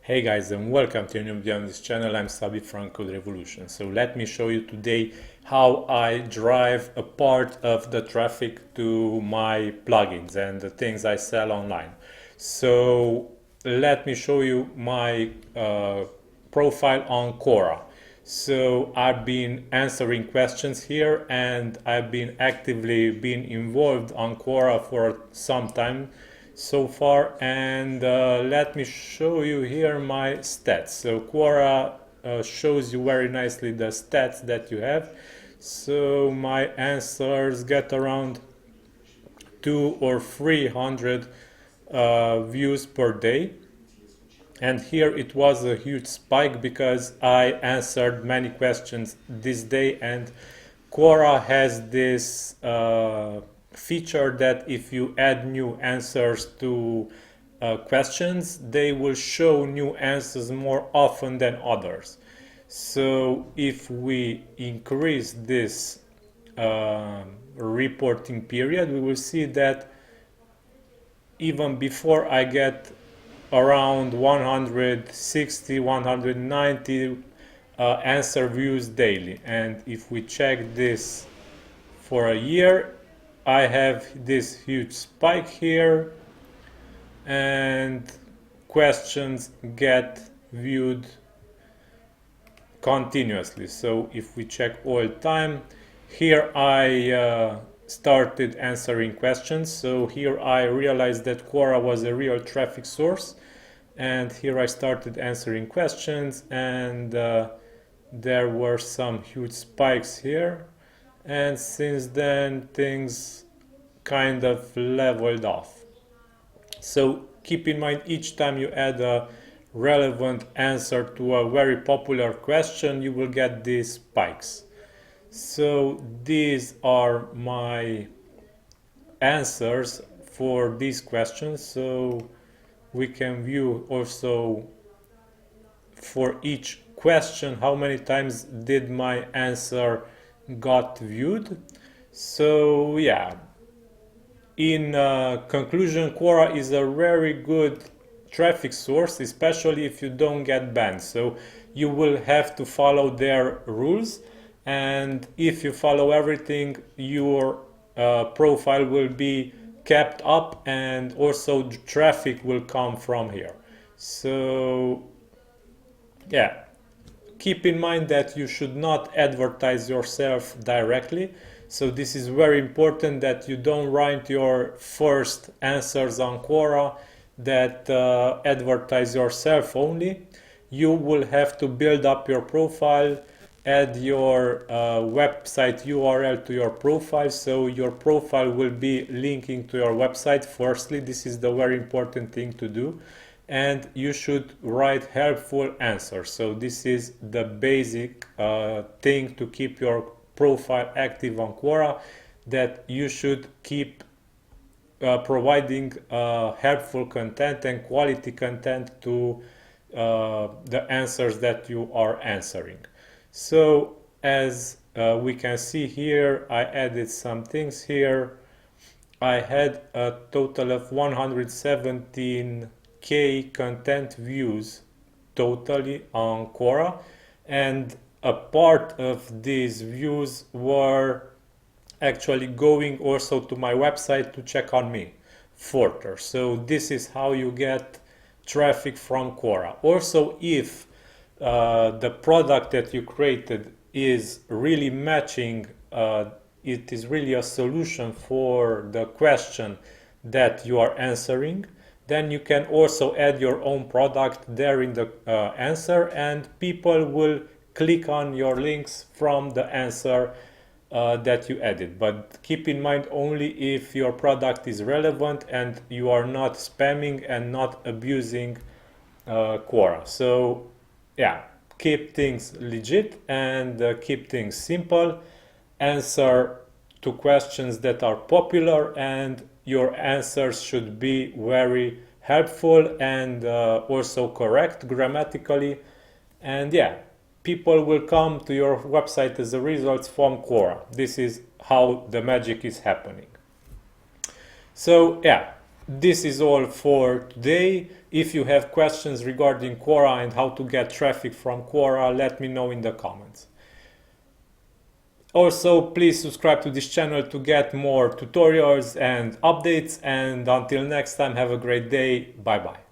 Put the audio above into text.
Hey guys, and welcome to a new video on this channel. I'm Szabi from CodeRevolution. So let me show you today how I drive a part of the traffic to my plugins and the things I sell online. So let me show you my profile on Quora. So I've been answering questions here and I've been actively involved on Quora for some time so far, and let me show you here my stats. So Quora shows you very nicely the stats that you have. So my answers get around 200 or 300 views per day, and here it was a huge spike because I answered many questions this day, and Quora has this feature that if you add new answers to questions, they will show new answers more often than others. So if we increase this reporting period, we will see that even before I get around 160, 190 answer views daily. And if we check this for a year, I have this huge spike here and questions get viewed continuously. So if we check all time, here I started answering questions. So here I realized that Quora was a real traffic source, and here I started answering questions, and there were some huge spikes here, and since then things kind of leveled off. So keep in mind, each time you add a relevant answer to a very popular question, you will get these spikes. So these are my answers for these questions. So we can view also for each question how many times did my answer got viewed. So yeah, in conclusion, Quora is a very good traffic source, especially if you don't get banned. So you will have to follow their rules, and if you follow everything, your profile will be kept up, and also traffic will come from here. So yeah, keep in mind that you should not advertise yourself directly. So this is very important, that you don't write your first answers on Quora that advertise yourself only. You will have to build up your profile, add your website URL to your profile, so your profile will be linking to your website firstly. This is the very important thing to do, and you should write helpful answers. So this is the basic thing to keep your profile active on Quora, that you should keep providing helpful content and quality content to the answers that you are answering. So as we can see here, I added some things here. I had a total of 117k content views totally on Quora, and a part of these views were actually going also to my website to check on me further. So this is how you get traffic from Quora. Also, if the product that you created is really matching, it is really a solution for the question that you are answering, then you can also add your own product there in the answer, and people will click on your links from the answer that you added. But keep in mind, only if your product is relevant and you are not spamming and not abusing Quora. So yeah, keep things legit and keep things simple. Answer to questions that are popular, and your answers should be very helpful and also correct grammatically. And yeah, people will come to your website as a result from Quora. This is how the magic is happening. So yeah, This is all for today. If you have questions regarding Quora and how to get traffic from Quora, let me know in the comments. Also, please subscribe to this channel to get more tutorials and updates, and until next time, have a great day. Bye bye.